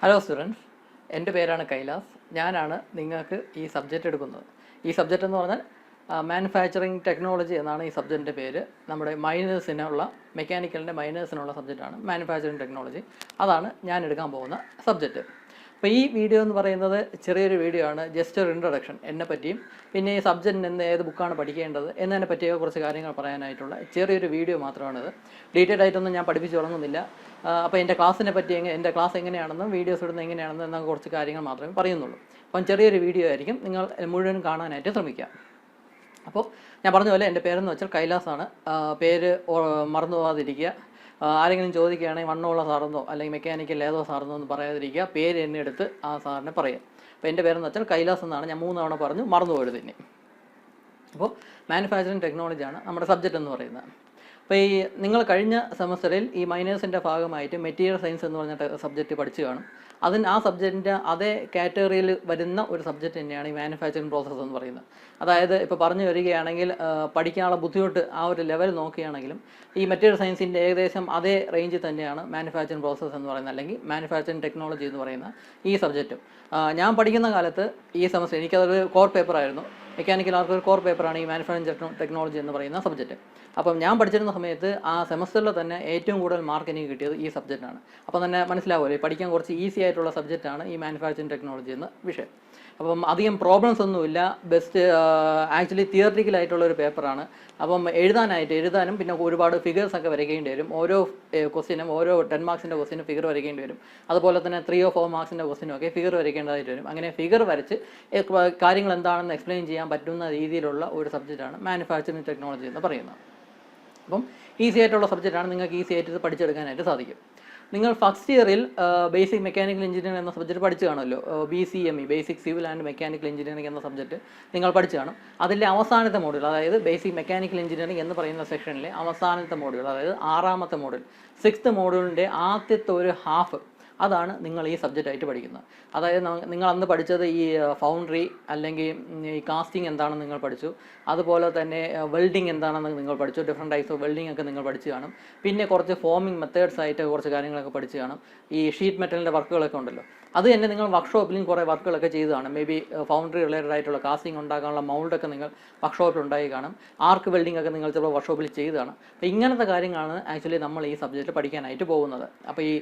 Hello students, എൻ്റെ പേരാണ് കൈലാസ്. ഞാനാണ് നിങ്ങൾക്ക് ഈ സബ്ജക്റ്റ് എടുക്കുന്നത്. ഈ സബ്ജക്റ്റ് എന്ന് പറഞ്ഞാൽ മാനുഫാക്ചറിങ് ടെക്നോളജി എന്നാണ് ഈ സബ്ജക്റ്റിൻ്റെ പേര്. നമ്മുടെ മൈനേഴ്സിനുള്ള മെക്കാനിക്കലിൻ്റെ മൈനേഴ്സിനുള്ള സബ്ജക്റ്റാണ് മാനുഫാക്ചറിങ് ടെക്നോളജി. അതാണ് ഞാൻ എടുക്കാൻ പോകുന്ന സബ്ജക്റ്റ്. അപ്പോൾ ഈ വീഡിയോ എന്ന് പറയുന്നത് ചെറിയൊരു വീഡിയോ ആണ്, ജസ്റ്റ് ഒരു ഇൻട്രൊഡക്ഷൻ, എന്നെ പറ്റിയും പിന്നെ ഈ സബ്ജക്റ്റിന് എന്ന് ഏത് ബുക്കാണ് പഠിക്കേണ്ടത് എന്നതിനെ പറ്റിയൊക്കെ കുറച്ച് കാര്യങ്ങൾ പറയാനായിട്ടുള്ള ചെറിയൊരു വീഡിയോ മാത്രമാണിത്. ഡീറ്റെയിൽ ആയിട്ടൊന്നും ഞാൻ പഠിപ്പിച്ച് തുടങ്ങുന്നില്ല. അപ്പോൾ എൻ്റെ ക്ലാസ്സിനെ പറ്റി എൻ്റെ ക്ലാസ് എങ്ങനെയാണെന്നും വീഡിയോസ് ഇടുന്നത് എങ്ങനെയാണെന്നും എന്നൊക്കെ കുറച്ച് കാര്യങ്ങൾ മാത്രമേ പറയുന്നുള്ളൂ. അപ്പം ചെറിയൊരു വീഡിയോ ആയിരിക്കും, നിങ്ങൾ മുഴുവൻ കാണാനായിട്ട് ശ്രമിക്കുക. അപ്പോൾ ഞാൻ പറഞ്ഞ പോലെ എൻ്റെ പേരെന്ന് വെച്ചാൽ കൈലാസാണ്. പേര് മറന്നു പോകാതിരിക്കുക. ആരെങ്കിലും ചോദിക്കുകയാണെങ്കിൽ വണ്ണമുള്ള സാറെന്നോ അല്ലെങ്കിൽ മെക്കാനിക്കൽ ഏതോ സാറെന്നോ എന്ന് പറയാതിരിക്കുക. പേര് എന്നെ എടുത്ത് ആ സാറിനെ പറയാം. അപ്പോൾ എൻ്റെ പേരെന്ന് വെച്ചാൽ കൈലാസ് എന്നാണ്. ഞാൻ 3 തവണ പറഞ്ഞു, മറന്നു പോയത് തന്നെ. അപ്പോൾ മാനുഫാക്ചറിങ് ടെക്നോളജിയാണ് നമ്മുടെ സബ്ജക്റ്റ് എന്ന് പറയുന്നത്. അപ്പോൾ ഈ നിങ്ങൾ കഴിഞ്ഞ സെമസ്റ്ററിൽ ഈ മൈനേഴ്സിൻ്റെ ഭാഗമായിട്ട് മെറ്റീരിയൽ സയൻസ് എന്ന് പറഞ്ഞ സബ്ജക്റ്റ് പഠിച്ചു കാണും. ആ സബ്ജക്റ്റിൻ്റെ അതേ കാറ്റഗറിയിൽ വരുന്ന ഒരു സബ്ജക്റ്റ് തന്നെയാണ് ഈ മാനുഫാക്ചറിങ് പ്രോസസ്സ് എന്ന് പറയുന്നത്. അതായത് ഇപ്പോൾ പറഞ്ഞു വരികയാണെങ്കിൽ പഠിക്കാനുള്ള ബുദ്ധിമുട്ട് ആ ഒരു ലെവൽ നോക്കുകയാണെങ്കിലും ഈ മെറ്റീരിയൽ സയൻസിൻ്റെ ഏകദേശം അതേ റേഞ്ചിൽ തന്നെയാണ് മാനുഫാക്ചറിങ് പ്രോസസ്സ് എന്ന് പറയുന്നത്, അല്ലെങ്കിൽ മാനുഫാക്ചറിങ് ടെക്നോളജി എന്ന് പറയുന്ന ഈ സബ്ജക്റ്റും. ഞാൻ പഠിക്കുന്ന കാലത്ത് ഈ സെമസ്റ്റർ എനിക്കതൊരു കോർ പേപ്പറായിരുന്നു. മെക്കാനിക്കൽ ആർക്കൊരു കോർ പേപ്പറാണ് ഈ മാനുഫാക്ചറിങ് ടെക്നോളജി എന്ന് പറയുന്ന സബ്ജക്റ്റ്. അപ്പം ഞാൻ പഠിച്ചിരുന്ന സമയത്ത് ആ സെമസ്റ്ററിൽ തന്നെ ഏറ്റവും കൂടുതൽ മാർക്ക് എനിക്ക് കിട്ടിയത് ഈ സബ്ജക്റ്റാണ്. അപ്പം തന്നെ മനസ്സിലാവുമല്ലോ, പഠിക്കാൻ കുറച്ച് ഈസി ആയിട്ടുള്ള സബ്ജക്റ്റാണ് ഈ മാനുഫാക്ചറിങ് ടെക്നോളജി എന്ന വിഷയം. അപ്പം അധികം പ്രോബ്ലംസ് ഒന്നുമില്ല. ആക്ച്വലി തിയറിറ്റിക്കലായിട്ടുള്ള ഒരു പേപ്പറാണ്. അപ്പം എഴുതാനും പിന്നെ ഒരുപാട് ഫിഗേഴ്സൊക്കെ വരയ്ക്കേണ്ടി വരും. ഓരോ ക്വസ്റ്റിനും ഓരോ 10 മാർക്സിൻ്റെ ക്വസ്റ്റിനും ഫിഗർ വരയ്ക്കേണ്ടി വരും. അതുപോലെ തന്നെ 3 or 4 മാർക്സിൻ്റെ ക്വസ്റ്റിനും ഒക്കെ ഫിഗർ വരയ്ക്കേണ്ടതായിട്ട് വരും. അങ്ങനെ ഫിഗർ വരച്ച് കാര്യങ്ങൾ എന്താണെന്ന് എക്സ്പ്ലെയിൻ ചെയ്യാൻ പറ്റുന്ന രീതിയിലുള്ള ഒരു സബ്ജക്റ്റാണ് മാനുഫാക്ചറിങ് ടെക്നോളജി എന്ന് പറയുന്നത്. അപ്പം ഈസി ആയിട്ടുള്ള സബ്ജക്റ്റാണ്, നിങ്ങൾക്ക് ഈസി ആയിട്ട് പഠിച്ചെടുക്കാനായിട്ട് സാധിക്കും. നിങ്ങൾ ഫസ്റ്റ് ഇയറിൽ ബേസിക് മെക്കാനിക്കൽ എഞ്ചിനീയറിംഗ് എന്ന സബ്ജക്റ്റ് പഠിച്ചു കാണുമല്ലോ. BCME, basic civil and mechanical engineering എന്ന സബ്ജക്റ്റ് നിങ്ങൾ പഠിച്ചു കാണും. അതിൻ്റെ അവസാനത്തെ മോഡ്യൂൾ, അതായത് ബേസിക് മെക്കാനിക്കൽ എഞ്ചിനീയറിംഗ് എന്ന് പറയുന്ന സെക്ഷനിലെ അവസാനത്തെ മോഡ്യൂൾ, അതായത് 6ാമത്തെ മോഡ്യൂൾ, 6th മോഡ്യൂളിൻ്റെ ആദ്യത്തെ ഒരു ഹാഫ്, അതാണ് നിങ്ങൾ ഈ സബ്ജക്റ്റായിട്ട് പഠിക്കുന്നത്. അതായത് നിങ്ങൾ അന്ന് പഠിച്ചത് ഈ ഫൗണ്ടറി അല്ലെങ്കിൽ ഈ കാസ്റ്റിംഗ് എന്താണെന്ന് നിങ്ങൾ പഠിച്ചു. അതുപോലെ തന്നെ വെൽഡിങ് എന്താണെന്ന് നിങ്ങൾ പഠിച്ചു. ഡിഫറെൻറ്റ് ടൈപ്സ് ഓഫ് വെൽഡിംഗ് ഒക്കെ നിങ്ങൾ പഠിച്ചു കാണും. പിന്നെ കുറച്ച് ഫോമിംഗ് മെത്തേഡ്സ് ആയിട്ട് കുറച്ച് കാര്യങ്ങളൊക്കെ പഠിച്ചു കാണും. ഈ ഷീറ്റ് മെറ്റലിൻ്റെ വർക്കുകളൊക്കെ ഉണ്ടല്ലോ, അത് തന്നെ നിങ്ങൾ വർക്ക്ഷോപ്പിലും കുറേ വർക്കുകളൊക്കെ ചെയ്ത് കാണും. മേ ബി ഫൗണ്ടറി റിലേറ്റഡ് ആയിട്ടുള്ള കാസ്റ്റിംഗ് ഉണ്ടാക്കാനുള്ള മൗൾഡൊക്കെ നിങ്ങൾ വർക്ക്ഷോപ്പിൽ ഉണ്ടായി കാണും. ആർക്ക് വെൽഡിംഗ് ഒക്കെ നിങ്ങൾ ചിലപ്പോൾ വർക്ക്ഷോപ്പിൽ ചെയ്ത് കാണും. അപ്പോൾ ഇങ്ങനത്തെ കാര്യങ്ങളാണ് ആക്ച്വലി നമ്മൾ ഈ സബ്ജക്റ്റ് പഠിക്കാനായിട്ട് പോകുന്നത്. അപ്പോൾ ഈ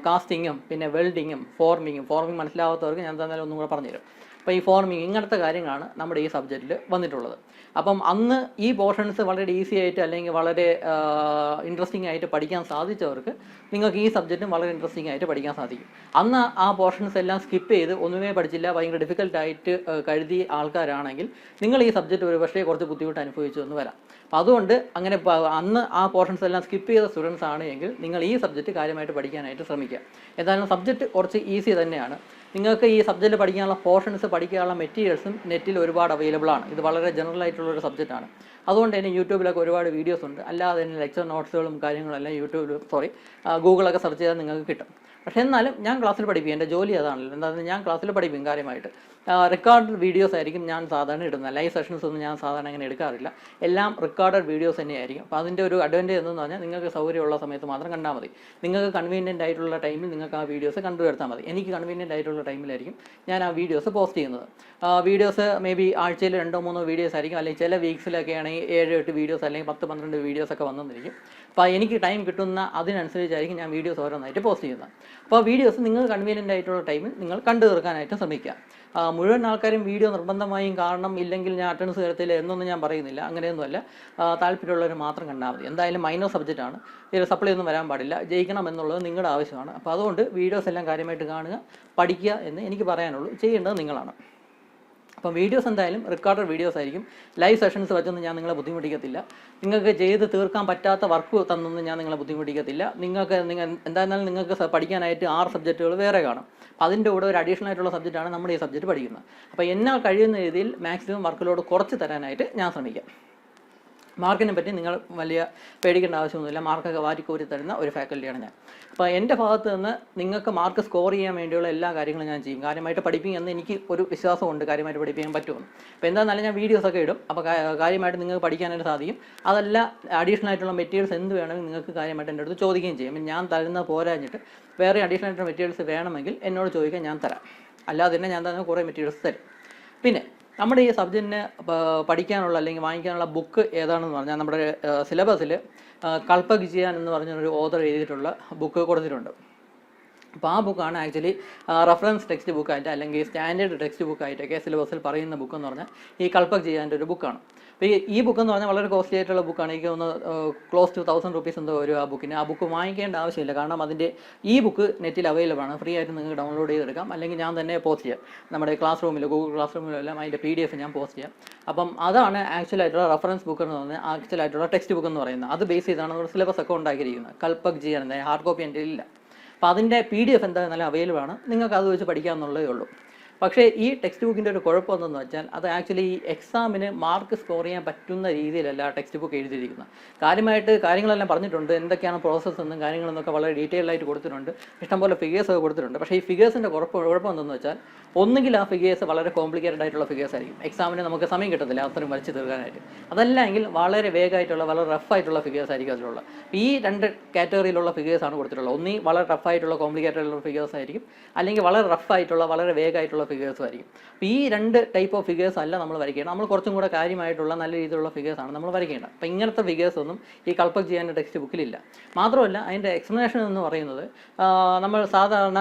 കാസ്റ്റിങ്ങും പിന്നെ വെൽഡിങ്ങും ഫോർമിങ് മനസ്സിലാവാത്തവർക്ക് ഞാൻ എന്തായാലും ഒന്നും കൂടെ പറഞ്ഞുതരും. അപ്പോൾ ഈ ഫോർമിങ് ഇങ്ങനത്തെ കാര്യങ്ങളാണ് നമ്മുടെ ഈ സബ്ജക്റ്റിൽ വന്നിട്ടുള്ളത്. അപ്പം അന്ന് ഈ പോർഷൻസ് വളരെ ഈസി ആയിട്ട് അല്ലെങ്കിൽ വളരെ ഇൻട്രസ്റ്റിംഗ് ആയിട്ട് പഠിക്കാൻ സാധിച്ചവർക്ക് നിങ്ങൾക്ക് ഈ സബ്ജക്റ്റും വളരെ ഇൻട്രസ്റ്റിംഗ് ആയിട്ട് പഠിക്കാൻ സാധിക്കും. അന്ന് ആ പോർഷൻസ് എല്ലാം സ്കിപ്പ് ചെയ്ത് ഒന്നുമേ പഠിച്ചില്ല, ഭയങ്കര ഡിഫിക്കൽട്ടായിട്ട് കരുതിയ ആൾക്കാരാണെങ്കിൽ നിങ്ങൾ ഈ സബ്ജക്റ്റ് ഒരു പക്ഷേ കുറച്ച് ബുദ്ധിമുട്ട് അനുഭവിച്ചു എന്ന് വരാം. അപ്പോൾ അതുകൊണ്ട് അങ്ങനെ അന്ന് ആ പോർഷൻസ് എല്ലാം സ്കിപ്പ് ചെയ്ത സ്റ്റുഡൻസ് ആണ് എങ്കിൽ നിങ്ങൾ ഈ സബ്ജക്റ്റ് കാര്യമായിട്ട് പഠിക്കാനായിട്ട് ശ്രമിക്കുക. എന്തായാലും സബ്ജക്റ്റ് കുറച്ച് ഈസി തന്നെയാണ്. നിങ്ങൾക്ക് ഈ സബ്ജക്റ്റ് പഠിക്കാനുള്ള പോർഷൻസ് പഠിക്കാനുള്ള മെറ്റീരിയൽസും നെറ്റിൽ ഒരുപാട് അവൈലബിൾ ആണ്. ഇത് വളരെ ജനറൽ ആയിട്ടുള്ളൊരു സബ്ജക്റ്റാണ്. അതുകൊണ്ട് തന്നെ യൂട്യൂബിലൊക്കെ ഒരുപാട് വീഡിയോസ് ഉണ്ട്. അല്ലാതെ തന്നെ ലെക്ചർ നോട്ട്സുകളും കാര്യങ്ങളെല്ലാം ഗൂഗിളൊക്കെ സെർച്ച് ചെയ്താൽ നിങ്ങൾക്ക് കിട്ടും. പക്ഷേ എന്നാലും ഞാൻ ക്ലാസ്സിൽ പഠിപ്പിക്കും, എൻ്റെ ജോലി അതാണല്ലോ. എന്താണെന്ന് ഞാൻ ക്ലാസ്സിൽ പഠിപ്പിക്കും കാര്യമായിട്ട്. റെക്കോർഡഡ് വീഡിയോസ് ആയിരിക്കും ഞാൻ സാധാരണ ഇടുന്നത്. ലൈവ് സെഷൻസ് ഒന്നും ഞാൻ സാധാരണ അങ്ങനെ എടുക്കാറില്ല. എല്ലാം റെക്കോർഡഡ് വീഡിയോസ് തന്നെയായിരിക്കും. അപ്പോൾ അതിൻ്റെ ഒരു അഡ്വാൻറ്റേജ് എന്ന് പറഞ്ഞാൽ നിങ്ങൾക്ക് സൗകര്യമുള്ള സമയത്ത് മാത്രം കണ്ടാൽ മതി. നിങ്ങൾക്ക് കൺവീനിയൻ്റ് ആയിട്ടുള്ള ടൈമിൽ നിങ്ങൾക്ക് ആ വീഡിയോസ് കണ്ടുവരുത്താൽ മതി. എനിക്ക് കൺവീനിയൻ്റ് ആയിട്ടുള്ള ടൈമിലായിരിക്കും ഞാൻ ആ വീഡിയോസ് പോസ്റ്റ് ചെയ്യുന്നത്. വീഡിയോസ് മേ ബി ആഴ്ചയിൽ 2-3 വീഡിയോസ് ആയിരിക്കും, അല്ലെങ്കിൽ ചില വീക്സിലൊക്കെ ആണെങ്കിൽ 7-8 വീഡിയോസ് അല്ലെങ്കിൽ 10-12 വീഡിയോസ് ഒക്കെ വന്നിരിക്കും. അപ്പോൾ എനിക്ക് ടൈം കിട്ടുന്ന അതിനനുസരിച്ചായിരിക്കും ഞാൻ വീഡിയോസ് ഓരോന്നായിട്ട് പോസ്റ്റ് ചെയ്യുന്നത്. അപ്പോൾ വീഡിയോസ് നിങ്ങൾ കൺവീനിയൻ്റ് ആയിട്ടുള്ള ടൈമിൽ നിങ്ങൾ കണ്ടു തീർക്കാനായിട്ട് ശ്രമിക്കുക. മുഴുവൻ ആൾക്കാരും വീഡിയോ നിർബന്ധമായും കാരണം, ഇല്ലെങ്കിൽ ഞാൻ അറ്റൻഡൻസ് തരത്തില്ല എന്നൊന്നും ഞാൻ പറയുന്നില്ല. അങ്ങനെയൊന്നുമല്ല, താല്പര്യമുള്ളവർ മാത്രം കണ്ടാൽ മതി. എന്തായാലും മൈനർ സബ്ജക്റ്റാണ്, ഇതിൽ സപ്ലൈ ഒന്നും വരാൻ പാടില്ല. ജയിക്കണം എന്നുള്ളത് നിങ്ങളുടെ ആവശ്യമാണ്. അപ്പോൾ അതുകൊണ്ട് വീഡിയോസ് എല്ലാം കാര്യമായിട്ട് കാണുക, പഠിക്കുക എന്ന് എനിക്ക് പറയാനുള്ളൂ. ചെയ്യേണ്ടത് നിങ്ങളാണ്. അപ്പം വീഡിയോസ് എന്തായാലും റെക്കോർഡഡ് വീഡിയോസ് ആയിരിക്കും. ലൈവ് സെഷൻസ് വെച്ചൊന്നും ഞാൻ നിങ്ങളെ ബുദ്ധിമുട്ടിക്കത്തില്ല. നിങ്ങൾക്ക് ചെയ്ത് തീർക്കാൻ പറ്റാത്ത വർക്ക് തന്നൊന്നും ഞാൻ നിങ്ങളെ ബുദ്ധിമുട്ടിക്കത്തില്ല. എന്തായിരുന്നാലും നിങ്ങൾക്ക് പഠിക്കാനായിട്ട് 6 സബ്ജക്റ്റുകൾ വേറെ കാണും. അതിൻ്റെ കൂടെ ഒരു അഡീഷണൽ ആയിട്ടുള്ള സബ്ജക്റ്റാണ് നമ്മുടെ ഈ സബ്ജക്റ്റ് പഠിക്കുന്നത്. അപ്പോൾ എന്നാൽ കഴിയുന്ന രീതിയിൽ മാക്സിമം വർക്കിലോട് കുറച്ച് തരാനായിട്ട് ഞാൻ ശ്രമിക്കാം. മാർക്കിനെ പറ്റി നിങ്ങൾ വലിയ പേടിക്കേണ്ട ആവശ്യമൊന്നുമില്ല. മാർക്കൊക്കെ വാരിക്കോരി തരുന്ന ഒരു ഫാക്കൽറ്റിയാണ് ഞാൻ. അപ്പോൾ എൻ്റെ ഭാഗത്ത് നിന്ന് നിങ്ങൾക്ക് മാർക്ക് സ്കോർ ചെയ്യാൻ വേണ്ടിയുള്ള എല്ലാ കാര്യങ്ങളും ഞാൻ ചെയ്യും. കാര്യമായിട്ട് പഠിപ്പിക്കുമെന്ന് എനിക്ക് ഒരു വിശ്വാസമുണ്ട്, കാര്യമായിട്ട് പഠിപ്പിക്കാൻ പറ്റുമെന്ന്. അപ്പോൾ എന്താണെന്നാലും ഞാൻ വീഡിയോസൊക്കെ ഇടും. അപ്പോൾ കാര്യമായിട്ട് നിങ്ങൾക്ക് പഠിക്കാനായിട്ട് സാധിക്കും. അതല്ല അഡീഷണൽ ആയിട്ടുള്ള മെറ്റീരിയൽസ് എന്ത് വേണമെങ്കിൽ നിങ്ങൾക്ക് കാര്യമായിട്ട് എൻ്റെ അടുത്ത് ചോദിക്കുകയും ചെയ്യും. ഞാൻ തരുന്ന പോരാഞ്ഞിട്ട് വേറെ അഡീഷണൽ ആയിട്ടുള്ള മെറ്റീരിയൽസ് വേണമെങ്കിൽ എന്നോട് ചോദിക്കാൻ ഞാൻ തരാം. അല്ലാതെ തന്നെ ഞാൻ തന്നെ കുറേ മെറ്റീരിയൽസ് തരും. പിന്നെ നമ്മുടെ ഈ സബ്ജക്റ്റിന് പഠിക്കാനുള്ള അല്ലെങ്കിൽ വാങ്ങിക്കാനുള്ള ബുക്ക് ഏതാണെന്ന് പറഞ്ഞാൽ നമ്മുടെ സിലബസിൽ കൽപക് ജിയാൻ എന്ന് പറഞ്ഞൊരു ഓതർ എഴുതിയിട്ടുള്ള ബുക്ക് കൊടുത്തിട്ടുണ്ട്. അപ്പോൾ ആ ബുക്കാണ് ആക്ച്വലി റെഫറൻസ് ടെക്സ്റ്റ് ബുക്കായിട്ട് അല്ലെങ്കിൽ സ്റ്റാൻഡേർഡ് ടെക്സ്റ്റ് ബുക്കായിട്ടൊക്കെ സിലബസിൽ പറയുന്ന ബുക്ക് എന്ന് പറഞ്ഞാൽ ഈ കൽപക് ജിയാൻ്റെ ഒരു ബുക്കാണ്. അപ്പോൾ ഈ ബുക്ക് എന്ന് പറഞ്ഞാൽ വളരെ കോസ്റ്റ്ലി ആയിട്ടുള്ള ബുക്കാണ്. എനിക്ക് ഒന്ന് ക്ലോസ് ടു 1000 rupees എന്തോ വരും ആ ബുക്കിന്. ആ ബുക്ക് വാങ്ങിക്കേണ്ട ആവശ്യമില്ല, കാരണം അതിൻ്റെ ഈ ബുക്ക് നെറ്റിൽ അവൈലബിൾ ആണ്. ഫ്രീ ആയിട്ട് നിങ്ങൾക്ക് ഡൗൺലോഡ് ചെയ്തെടുക്കാം, അല്ലെങ്കിൽ ഞാൻ തന്നെ പോസ്റ്റ് ചെയ്യാം. നമ്മുടെ ക്ലാസ് റൂമിലോ ഗൂഗിൾ ക്ലാസ് റൂമിലോ എല്ലാം അതിൻ്റെ PDF ഞാൻ പോസ്റ്റ് ചെയ്യാം. അപ്പം അതാണ് ആക്ച്വലായിട്ടുള്ള റെഫറൻസ് ബുക്ക് എന്ന് പറഞ്ഞാൽ ആക്ച്വലായിട്ടുള്ള ടെക്സ്റ്റ് ബുക്ക് എന്ന് പറയുന്നത്. അത് ബേസ് ചെയ്താണ് നമ്മുടെ സിലബസ് ഒക്കെ ഉണ്ടാക്കിയിരിക്കുന്നത്. കൽപക് ജിയാൻ ഹാർഡ് കോപ്പി എൻ്റെ ഇല്ല. അപ്പോൾ അതിൻ്റെ PDF എന്തായാലും അവൈലബിൾ ആണ്, നിങ്ങൾക്ക് അത് വെച്ച് പഠിക്കാമെന്നുള്ളതേ ഉള്ളൂ. പക്ഷേ ഈ ടെക്സ്റ്റ് ബുക്കിൻ്റെ ഒരു കുഴപ്പം എന്തെന്ന് വെച്ചാൽ അത് ആക്ച്വലി ഈ എക്സാമിന് മാർക്ക് സ്കോർ ചെയ്യാൻ പറ്റുന്ന രീതിയിലല്ല ടെക്സ്റ്റ് ബുക്ക് എഴുതിയിരിക്കുന്നത്. കാര്യമായിട്ട് കാര്യങ്ങളെല്ലാം പറഞ്ഞിട്ടുണ്ട്, എന്തൊക്കെയാണ് പ്രോസസ്സ് എന്നും കാര്യങ്ങളെന്നൊക്കെ വളരെ ഡീറ്റെയിൽ ആയിട്ട് കൊടുത്തിട്ടുണ്ട്. ഇഷ്ടംപോലെ ഫിഗേഴ്സ് ഒക്കെ കൊടുത്തിട്ടുണ്ട്. പക്ഷേ ഈ ഫിഗേഴ്സിൻ്റെ കുഴപ്പം എന്തെന്ന് വെച്ചാൽ ഒന്നുകിൽ ആ ഫിഗേഴ്സ് വളരെ കോംപ്ലിക്കേറ്റഡ് ആയിട്ടുള്ള ഫിഗേഴ്സ് ആയിരിക്കും, എക്സാമിന് നമുക്ക് സമയം കിട്ടത്തില്ല അത്രയും വരച്ച് തീർക്കാനായിട്ട്. അതല്ലെങ്കിൽ വളരെ വേഗമായിട്ടുള്ള വളരെ റഫായിട്ടുള്ള ഫിഗേഴ്സ് ആയിരിക്കും അതിലുള്ള. ഈ രണ്ട് കാറ്റഗറിയിലുള്ള ഫിഗേഴ്സാണ് കൊടുത്തിട്ടുള്ളത്. ഒന്നീ വളരെ റഫായിട്ടുള്ള കോംപ്ലിക്കേറ്റഡ് ആയിട്ടുള്ള ഫിഗേഴ്സ് ആയിരിക്കും, അല്ലെങ്കിൽ വളരെ റഫായിട്ടുള്ള വളരെ വേഗമായിട്ടുള്ള ഫിഗേഴ്സും ആയിരിക്കും. അപ്പോൾ ഈ രണ്ട് ടൈപ്പ് ഓഫ് ഫിഗേഴ്സ് അല്ല നമ്മൾ വരയ്ക്കേണ്ടത്. നമ്മൾ കുറച്ചും കൂടെ കാര്യമായിട്ടുള്ള നല്ല രീതിയിലുള്ള ഫിഗേഴ്സാണ് നമ്മൾ വരയ്ക്കേണ്ടത്. അപ്പോൾ ഇങ്ങനത്തെ ഫിഗേഴ്സ് ഒന്നും ഈ കൽപക് ജിയാൻ്റെ ടെക്സ്റ്റ് ബുക്കിലില്ല. മാത്രമല്ല അതിൻ്റെ എക്സ്പ്ലനേഷൻ എന്ന് പറയുന്നത് നമ്മൾ സാധാരണ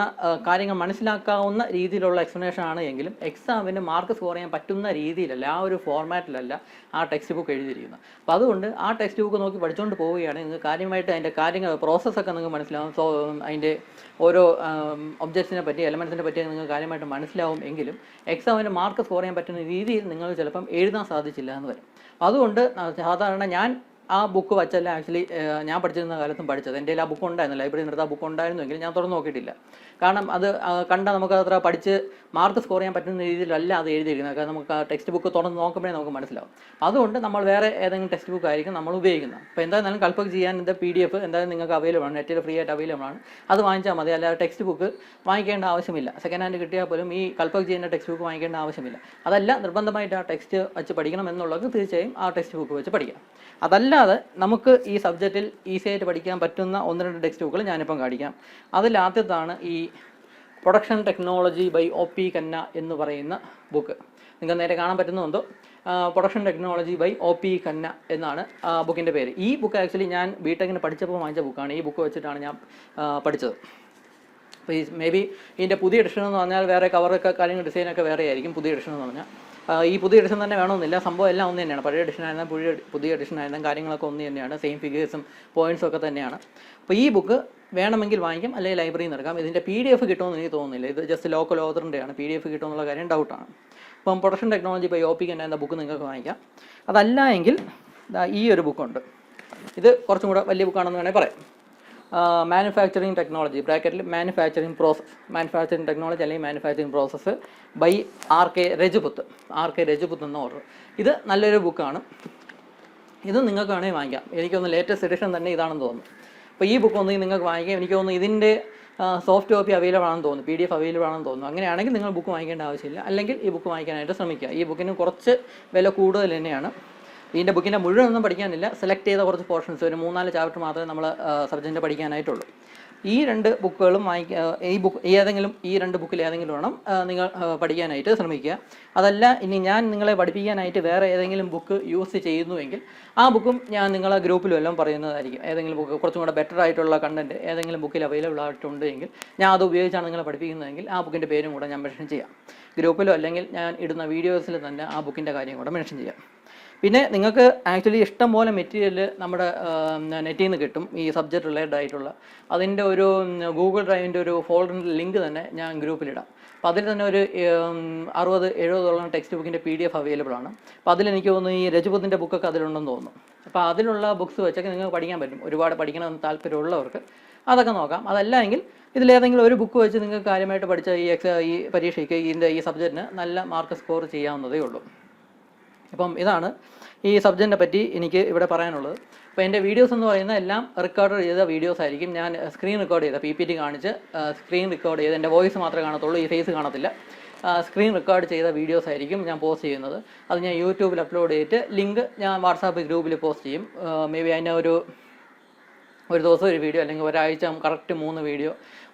കാര്യങ്ങൾ മനസ്സിലാക്കാവുന്ന രീതിയിലുള്ള എക്സ്പ്ലനേഷൻ ആണ് എങ്കിലും എക്സാമിന് മാർക്ക് സ്കോർ ചെയ്യാൻ പറ്റുന്ന രീതിയിലല്ല, ആ ഒരു ഫോർമാറ്റിലല്ല ആ ടെക്സ്റ്റ് ബുക്ക് എഴുതിയിരിക്കുന്നത്. അപ്പോൾ അതുകൊണ്ട് ആ ടെക്സ്റ്റ് ബുക്ക് നോക്കി പഠിച്ചുകൊണ്ട് പോവുകയാണെങ്കിൽ നിങ്ങൾക്ക് കാര്യമായിട്ട് അതിൻ്റെ കാര്യങ്ങൾ പ്രോസസ്സൊക്കെ നിങ്ങൾക്ക് മനസ്സിലാവും. സോ അതിൻ്റെ ഓരോ ഒബ്ജക്ട്സിനെ പറ്റി എലമെൻസിനെ പറ്റി നിങ്ങൾക്ക് കാര്യമായിട്ട് മനസ്സിലാവും. എങ്കിലും എക്സാമിന് മാർക്ക് സ്കോർ ചെയ്യാൻ പറ്റുന്ന രീതിയിൽ നിങ്ങൾ ചിലപ്പം എഴുതാൻ സാധിച്ചില്ല എന്ന് വരും. അതുകൊണ്ട് സാധാരണ ഞാൻ ആ ബുക്ക് വച്ചല്ല ആക്ച്വലി ഞാൻ പഠിച്ചിരുന്ന കാലത്തും പഠിച്ചത്. എൻ്റെ ആ ബുക്ക് ഉണ്ടായിരുന്നു, ലൈബ്രറിയിൽ നിന്ന് ആ ബുക്ക് ഉണ്ടായിരുന്നെങ്കിൽ ഞാൻ തുറന്ന് നോക്കിയിട്ടില്ല. കാരണം അത് കണ്ടാൽ നമുക്ക് അത്ര പഠിച്ച് മാർക്ക് സ്കോർ ചെയ്യാൻ പറ്റുന്ന രീതിയിലല്ല അത് എഴുതിയിരിക്കുന്നത്. കാരണം നമുക്ക് ആ ടെക്സ്റ്റ് ബുക്ക് തുറന്ന് നോക്കുമ്പോഴേ നമുക്ക് മനസ്സിലാവും. അതുകൊണ്ട് നമ്മൾ വേറെ ഏതെങ്കിലും ടെക്സ്റ്റ് ബുക്ക് ആയിരിക്കും നമ്മൾ ഉപയോഗിക്കുന്നത്. അപ്പോൾ എന്തായാലും കൽപക് ജിയാൻ്റെ PDF എന്തായാലും നിങ്ങൾക്ക് അവൈലബിൾ ആണ്, നെറ്റിൽ ഫ്രീ ആയിട്ട് അവൈലബിൾ ആണ്. അത് വാങ്ങിച്ചാൽ മതി, അല്ലാതെ ടെക്സ്റ്റ് ബുക്ക് വാങ്ങിക്കേണ്ട ആവശ്യമില്ല. സെക്കൻഡ് ഹാൻഡ് കിട്ടിയാൽ പോലും ഈ കൽപക് ജിയാൻ്റെ ടെക്സ്റ്റ് ബുക്ക് വാങ്ങിക്കേണ്ട ആവശ്യമില്ല. അതല്ല നിർബന്ധമായിട്ട് ആ ടെക്സ്റ്റ് വെച്ച് പഠിക്കണം എന്നുള്ളത് തീർച്ചയായും ആ ടെക്സ്റ്റ് ബുക്ക് വെച്ച് പഠിക്കാം. അതല്ലാതെ നമുക്ക് ഈ സബ്ജക്റ്റിൽ ഈസി ആയിട്ട് പഠിക്കാൻ പറ്റുന്ന 1-2 ടെക്സ്റ്റ് ബുക്കുകൾ ഞാനിപ്പം കാണിക്കാം. അതിലാദ്യത്താണ് ഈ production technology by OP Khanna എന്ന് പറയുന്ന ബുക്ക്. നിങ്ങൾക്ക് നേരെ കാണാൻ പറ്റുന്നുണ്ടോ? Production technology by OP Khanna എന്നാണ് ബുക്കിൻ്റെ പേര്. ഈ ബുക്ക് ആക്ച്വലി ഞാൻ BTechന് പഠിച്ചപ്പോൾ വാങ്ങിച്ച ബുക്കാണ്. ഈ ബുക്ക് വെച്ചിട്ടാണ് ഞാൻ പഠിച്ചത്. അപ്പോൾ ഈ മേ ബി ഇതിൻ്റെ പുതിയ എഡിഷൻ എന്ന് പറഞ്ഞാൽ വേറെ കവറൊക്കെ കാര്യങ്ങൾ ഡിസൈനൊക്കെ വേറെ ആയിരിക്കും പുതിയ എഡിഷൻ എന്ന് പറഞ്ഞാൽ. ഈ പുതിയ എഡിഷൻ തന്നെ വേണമെന്നില്ല, സംഭവം എല്ലാം ഒന്ന് തന്നെയാണ്. പഴയ എഡിഷൻ ആയിരുന്നാൽ പുതിയ എഡിഷൻ ആയിരുന്നാൽ കാര്യങ്ങളൊക്കെ ഒന്ന് തന്നെയാണ്, സെയിം ഫിഗേഴ്സും പോയിൻറ്സും ഒക്കെ തന്നെയാണ്. അപ്പോൾ ഈ ബുക്ക് വേണമെങ്കിൽ വാങ്ങിക്കും, അല്ലെങ്കിൽ ലൈബ്രറിയിൽ നിന്ന് എടുക്കാം. ഇതിൻ്റെ PDF കിട്ടുമെന്ന് എനിക്ക് തോന്നുന്നില്ല, ഇത് ജസ്റ്റ് ലോക്കൽ ഓതറിൻ്റെയാണ്. PDF കിട്ടുമെന്നുള്ള കാര്യം ഡൗട്ടാണ്. അപ്പം production technology by OP Khanna എന്ന ബുക്ക് നിങ്ങൾക്ക് വാങ്ങിക്കാം. അതല്ല എങ്കിൽ ഈ ഒരു ബുക്കുണ്ട്. ഇത് കുറച്ചും കൂടെ വലിയ ബുക്കാണെന്ന് വേണമെങ്കിൽ പറയാം. മാനുഫാക്ചറിങ് ടെക്നോളജി ബ്രാക്കറ്റിൽ മാനുഫാക്ചറിങ് ടെക്നോളജി അല്ലെങ്കിൽ manufacturing process by RK Rajput എന്ന ഓർഡർ. ഇത് നല്ലൊരു ബുക്കാണ്. ഇത് നിങ്ങൾക്ക് വേണമെങ്കിൽ വാങ്ങിക്കാം. എനിക്കൊന്ന് ലേറ്റസ്റ്റ് എഡിഷൻ തന്നെ ഇതാണെന്ന് തോന്നുന്നു. അപ്പോൾ ഈ ബുക്ക് ഒന്നെങ്കിൽ നിങ്ങൾക്ക് വാങ്ങിക്കാം. എനിക്ക് തോന്നുന്നു ഇതിൻ്റെ സോഫ്റ്റ് കോപ്പി അവൈലബിൾ ആണെന്ന് തോന്നുന്നു, PDF അവൈലബിൾ ആണെന്ന് തോന്നുന്നു. അങ്ങനെയാണെങ്കിൽ നിങ്ങൾ ബുക്ക് വാങ്ങിക്കേണ്ട ആവശ്യമില്ല. അല്ലെങ്കിൽ ഈ ബുക്ക് വാങ്ങിക്കാനായിട്ട് ശ്രമിക്കുക. ഈ ബുക്കിന് കുറച്ച് വില കൂടുതൽ തന്നെയാണ്. ഇതിൻ്റെ ബുക്കിൻ്റെ മുഴുവനൊന്നും പഠിക്കാനില്ല, സെലക്ട് ചെയ്ത കുറച്ച് പോർഷൻസ്, ഒരു 3-4 ചാപ്റ്റർ മാത്രമേ നമ്മൾ സബ്ജക്റ്റിൻ്റെ പഠിക്കാനായിട്ടുള്ളൂ. ഈ 2 ബുക്കുകളും ഈ 2 ബുക്കിൽ ഏതെങ്കിലും വേണം നിങ്ങൾ പഠിക്കാനായിട്ട് ശ്രമിക്കുക. അതല്ല ഇനി ഞാൻ നിങ്ങളെ പഠിപ്പിക്കാനായിട്ട് വേറെ ഏതെങ്കിലും ബുക്ക് യൂസ് ചെയ്യുന്നുവെങ്കിൽ ആ ബുക്കും ഞാൻ നിങ്ങളെ ഗ്രൂപ്പിലും എല്ലാം പറയുന്നതായിരിക്കും. ഏതെങ്കിലും ബുക്ക് കുറച്ചും കൂടെ ബെറ്റർ ആയിട്ടുള്ള കണ്ടൻറ്റ് ഏതെങ്കിലും ബുക്കിൽ അവൈലബിൾ ആയിട്ടുണ്ടെങ്കിൽ ഞാൻ അത് ഉപയോഗിച്ചാണ് നിങ്ങളെ പഠിപ്പിക്കുന്നതെങ്കിൽ ആ ബുക്കിൻ്റെ പേരും കൂടെ ഞാൻ മെൻഷൻ ചെയ്യാം. ഗ്രൂപ്പിലോ അല്ലെങ്കിൽ ഞാൻ ഇടുന്ന വീഡിയോസിൽ തന്നെ ആ ബുക്കിൻ്റെ കാര്യം കൂടെ മെൻഷൻ ചെയ്യാം. പിന്നെ നിങ്ങൾക്ക് ആക്ച്വലി ഇഷ്ടം പോലെ മെറ്റീരിയൽ നമ്മുടെ നെറ്റിൽ നിന്ന് കിട്ടും, ഈ സബ്ജക്റ്റ് റിലേറ്റഡ് ആയിട്ടുള്ള. അതിൻ്റെ ഒരു ഗൂഗിൾ ഡ്രൈവിൻ്റെ ഒരു ഫോൾഡറിൻ്റെ ലിങ്ക് തന്നെ ഞാൻ ഗ്രൂപ്പിലിടാം. അപ്പോൾ അതിൽ തന്നെ ഒരു 60-70 ടെക്സ്റ്റ് ബുക്കിൻ്റെ PDF അവൈലബിൾ ആണ്. അപ്പോൾ അതിലെനിക്ക് തോന്നുന്നു ഈ രജപുത്തിൻ്റെ ബുക്കൊക്കെ അതിലുണ്ടെന്ന് തോന്നുന്നു. അപ്പോൾ അതിലുള്ള ബുക്സ് വെച്ചൊക്കെ നിങ്ങൾക്ക് പഠിക്കാൻ പറ്റും. ഒരുപാട് പഠിക്കണമെന്ന് താല്പര്യമുള്ളവർക്ക് അതൊക്കെ നോക്കാം. അതല്ല എങ്കിൽ ഇതിലേതെങ്കിലും ഒരു ബുക്ക് വെച്ച് നിങ്ങൾക്ക് കാര്യമായിട്ട് പഠിച്ച ഈ പരീക്ഷയ്ക്ക് ഈ സബ്ജക്റ്റിന് നല്ല മാർക്ക് സ്കോർ ചെയ്യാവുന്നതേ ഉള്ളൂ. അപ്പം ഇതാണ് ഈ സബ്ജക്റ്റിനെ പറ്റി എനിക്ക് ഇവിടെ പറയാനുള്ളത്. അപ്പോൾ എൻ്റെ വീഡിയോസ് എന്ന് പറയുന്നത് എല്ലാം റെക്കോർഡ് ചെയ്ത വീഡിയോസ് ആയിരിക്കും. ഞാൻ സ്ക്രീൻ റെക്കോർഡ് ചെയ്ത PPT കാണിച്ച് സ്ക്രീൻ റെക്കോർഡ് ചെയ്ത് എൻ്റെ വോയിസ് മാത്രമേ കാണത്തുള്ളൂ, ഈ ഫേസ് കാണത്തില്ല. സ്ക്രീൻ റെക്കോർഡ് ചെയ്ത വീഡിയോസ് ആയിരിക്കും ഞാൻ പോസ്റ്റ് ചെയ്യുന്നത്. അത് ഞാൻ യൂട്യൂബിൽ അപ്ലോഡ് ചെയ്തിട്ട് ലിങ്ക് ഞാൻ വാട്സാപ്പ് ഗ്രൂപ്പിൽ പോസ്റ്റ് ചെയ്യും. മേ ബി അതിനെ ഒരു ദിവസം ഒരു വീഡിയോ, അല്ലെങ്കിൽ ഒരാഴ്ച കറക്റ്റ് 3 വീഡിയോ,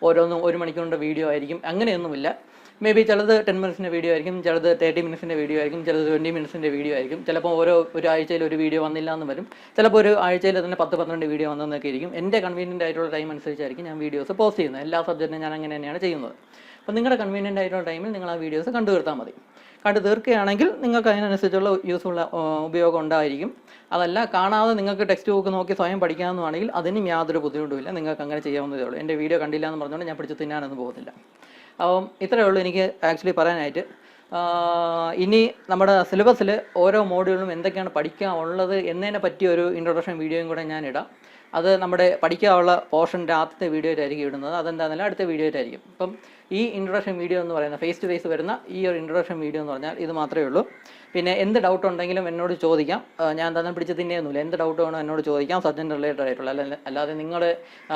ഓരോന്നും 1 മണിക്കൂറിൻ്റെ വീഡിയോ ആയിരിക്കും. അങ്ങനെയൊന്നുമില്ല. മേ ബി ചിലത് 10 മിനിറ്റ്സിൻ്റെ വീഡിയോ ആയിരിക്കും, ചിലത് 30 മിനിറ്റ്സിൻ്റെ വീഡിയോ ആയിരിക്കും, ചിലത് 20 മിനിറ്റ്സിൻ്റെ വീഡിയോ ആയിരിക്കും. ചിലപ്പോൾ ഒരു ആഴ്ചയിൽ ഒരു വീഡിയോ വന്നില്ല എന്ന് വരും. ചിലപ്പോൾ ഒരു ആഴ്ചയിൽ തന്നെ 10-12 വീഡിയോ വന്നതെന്നൊക്കെ ഇരിക്കും. എൻ്റെ കൺവീനിയൻ്റ് ആയിട്ടുള്ള ടൈം അനുസരിച്ചായിരിക്കും ഞാൻ വീഡിയോസ് പോസ്റ്റ് ചെയ്യുന്നത്. എല്ലാ സബ്ജക്റ്റിനും ഞാൻ അങ്ങനെ തന്നെയാണ് ചെയ്യുന്നത്. അപ്പോൾ നിങ്ങളുടെ കൺവീനിയൻ്റ് ആയിട്ടുള്ള ടൈമിൽ നിങ്ങൾ ആ വീഡിയോസ് കണ്ടു തീർത്താൽ മതി. കണ്ടു തീർക്കുകയാണെങ്കിൽ നിങ്ങൾക്ക് അതിനനുസരിച്ചുള്ള യൂസ്ഫുൾ ഉപയോഗം ഉണ്ടായിരിക്കും. അതല്ല, കാണാതെ നിങ്ങൾക്ക് ടെക്സ്റ്റ് ബുക്ക് നോക്കി സ്വയം പഠിക്കാമെന്നാണെങ്കിൽ അതിനും യാതൊരു ബുദ്ധിമുട്ടുമില്ല, നിങ്ങൾക്ക് അങ്ങനെ ചെയ്യാവുന്നതേ ഉള്ളൂ. എൻ്റെ വീഡിയോ കണ്ടില്ല എന്ന് പറഞ്ഞുകൊണ്ട് ഞാൻ പിടിച്ച് തിന്നാനൊന്നും പോകുന്നില്ല. അപ്പം ഇത്രയേ ഉള്ളൂ എനിക്ക് ആക്ച്വലി പറയാനായിട്ട്. ഇനി നമ്മുടെ സിലബസിൽ ഓരോ മോഡ്യൂളിലും എന്തൊക്കെയാണ് പഠിക്കാനുള്ളത് എന്നതിനെ പറ്റിയൊരു ഇൻട്രൊഡക്ഷൻ വീഡിയോയും കൂടെ ഞാൻ ഇടാം. അത് നമ്മുടെ പഠിക്കാനുള്ള പോർഷൻ്റെ ആദ്യത്തെ വീഡിയോയിലായിരിക്കും ഇടുന്നത്. അതെന്താണെന്നല്ല അടുത്ത വീഡിയോയിലായിരിക്കും. അപ്പം ഈ ഇൻട്രൊഡക്ഷൻ വീഡിയോ എന്ന് പറയുന്നത് ഫേസ് ടു ഫേസ് വരുന്ന ഈ ഒരു ഇൻട്രൊഡക്ഷൻ വീഡിയോ എന്ന് പറഞ്ഞാൽ ഇത് മാത്രമേ ഉള്ളൂ. പിന്നെ എന്ത് ഡൗട്ട് ഉണ്ടെങ്കിലും എന്നോട് ചോദിക്കാം. ഞാൻ തന്നെ പിടിച്ച് തിന്നെയൊന്നുമില്ല. എന്ത് ഡൗട്ട് വേണോ എന്നോട് ചോദിക്കാം, സബ്ജക്റ്റ് റിലേറ്റഡ് ആയിട്ടുള്ള. അല്ലാതെ നിങ്ങളുടെ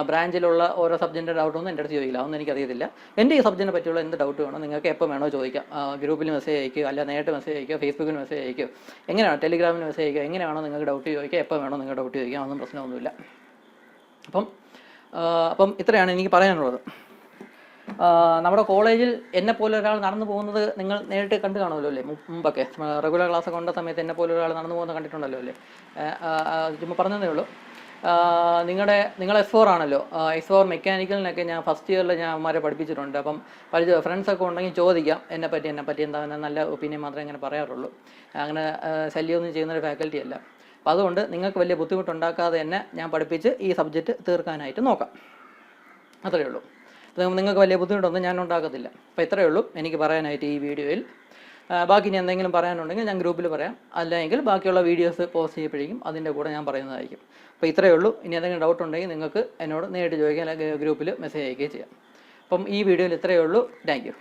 ബ്രാഞ്ചിലുള്ള ഓരോ സബ്ജക്റ്റിൻ്റെ ഡൗട്ടൊന്നും എൻ്റെ അടുത്ത് ചോദിക്കില്ല, അതൊന്നും എനിക്കറിയത്തില്ല. എൻ്റെ ഈ സബ്ജക്റ്റിനെ പറ്റിയുള്ള എന്ത് ഡൗട്ട് വേണോ നിങ്ങൾക്ക് എപ്പോൾ വേണോ ചോദിക്കാം. ഗ്രൂപ്പിൽ മെസ്സേജ് അയക്കുക, അല്ല നേരിട്ട് മെസ്സേജ് അയക്കുക, ഫേസ്ബുക്കിൽ മെസ്സേജ് അയക്കുക, എങ്ങനെയാണ് ടെലിഗ്രാമിൽ മെസ്സേജ് അയക്കുക, എങ്ങനെയാണോ നിങ്ങൾക്ക് ഡൗട്ട് ചോദിക്കുക, എപ്പോൾ വേണോ നിങ്ങൾക്ക് ഡൗട്ട് ചോദിക്കാം, ഒന്നും പ്രശ്നമൊന്നുമില്ല. അപ്പം ഇത്രയാണ് എനിക്ക് പറയാനുള്ളത്. നമ്മുടെ കോളേജിൽ എന്നെപ്പോലെ ഒരാൾ നടന്നു പോകുന്നത് നിങ്ങൾ നേരിട്ട് കണ്ടു കാണുമല്ലോ അല്ലേ? മുമ്പൊക്കെ റെഗുലർ ക്ലാസ് കൊണ്ട സമയത്ത് എന്നെപ്പോലെ ഒരാൾ നടന്നു പോകുന്നത് കണ്ടിട്ടുണ്ടല്ലോ അല്ലേ? ചുമ്മാ പറഞ്ഞതേ ഉള്ളൂ. നിങ്ങൾ S4 ആണല്ലോ. S4 മെക്കാനിക്കലിനൊക്കെ ഞാൻ ഫസ്റ്റ് ഇയറിൽ ഞാൻ അവന്മാരെ പഠിപ്പിച്ചിട്ടുണ്ട്. അപ്പം ഫ്രണ്ട്സൊക്കെ ഉണ്ടെങ്കിൽ ചോദിക്കാം എന്നെപ്പറ്റി എന്താ നല്ല ഒപ്പീനിയൻ മാത്രമേ അങ്ങനെ പറയാറുള്ളൂ. അങ്ങനെ ശല്യമൊന്നും ചെയ്യുന്നൊരു ഫാക്കൽറ്റി അല്ല. അപ്പോൾ അതുകൊണ്ട് നിങ്ങൾക്ക് വലിയ ബുദ്ധിമുട്ടുണ്ടാക്കാതെ തന്നെ ഞാൻ പഠിപ്പിച്ച് ഈ സബ്ജക്റ്റ് തീർക്കാനായിട്ട് നോക്കാം. അത്രയേ ഉള്ളൂ. നിങ്ങൾക്ക് വലിയ ബുദ്ധിമുട്ടൊന്നും ഞാൻ ഉണ്ടാക്കത്തില്ല. അപ്പോൾ ഇത്രയേ ഉള്ളൂ എനിക്ക് പറയാനായിട്ട് ഈ വീഡിയോയിൽ. ബാക്കി ഇനി എന്തെങ്കിലും പറയാനുണ്ടെങ്കിൽ ഞാൻ ഗ്രൂപ്പിൽ പറയാം, അല്ലെങ്കിൽ ബാക്കിയുള്ള വീഡിയോസ് പോസ്റ്റ് ചെയ്യപ്പോഴേക്കും അതിൻ്റെ കൂടെ ഞാൻ പറയുന്നതായിരിക്കും. അപ്പോൾ ഇത്രയേ ഉള്ളൂ. ഇനി എന്തെങ്കിലും ഡൗട്ട് ഉണ്ടെങ്കിൽ നിങ്ങൾക്ക് എന്നോട് നേരിട്ട് ചോദിക്കാം, അല്ലെങ്കിൽ ഗ്രൂപ്പിൽ മെസ്സേജ് അയക്കുകയും ചെയ്യാം. അപ്പം ഈ വീഡിയോയിൽ ഇത്രയേ ഉള്ളൂ. Thank you.